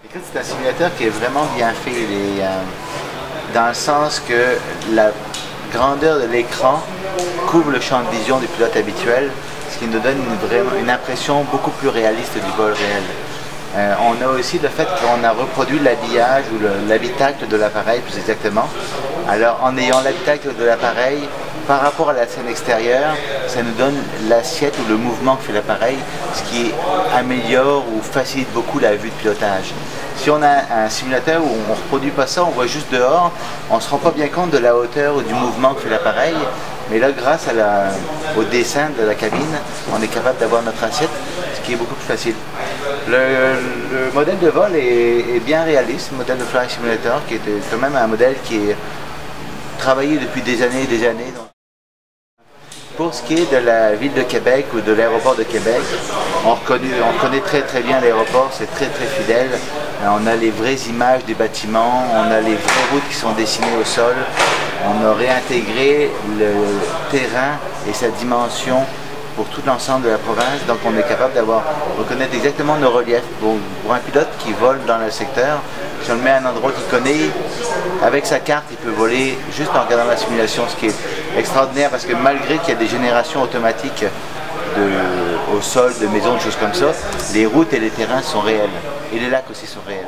Écoute, c'est un simulateur qui est vraiment bien fait. Dans le sens que la grandeur de l'écran couvre le champ de vision du pilote habituel, ce qui nous donne une impression beaucoup plus réaliste du vol réel. On a aussi le fait qu'on a reproduit l'habillage ou l'habitacle de l'appareil plus exactement. Alors en ayant l'habitacle de l'appareil par rapport à la scène extérieure, ça nous donne l'assiette ou le mouvement que fait l'appareil, ce qui améliore ou facilite beaucoup la vue de pilotage. Si on a un simulateur où on ne reproduit pas ça, on voit juste dehors, on ne se rend pas bien compte de la hauteur ou du mouvement que fait l'appareil, mais là grâce au dessin de la cabine, on est capable d'avoir notre assiette, ce qui est beaucoup plus facile. Le modèle de vol est bien réaliste, le modèle de Flight Simulator, qui est quand même un modèle qui est travaillé depuis des années et des années. Pour ce qui est de la ville de Québec ou de l'aéroport de Québec, on connaît très bien l'aéroport, c'est très fidèle. On a les vraies images des bâtiments, on a les vraies routes qui sont dessinées au sol. On a réintégré le terrain et sa dimension pour tout l'ensemble de la province, donc on est capable de reconnaître exactement nos reliefs. Pour un pilote qui vole dans le secteur, si on le met à un endroit qu'il connaît, avec sa carte, il peut voler juste en regardant la simulation, ce qui est extraordinaire parce que malgré qu'il y a des générations automatiques au sol, de maisons, de choses comme ça, les routes et les terrains sont réels. Et les lacs aussi sont réels.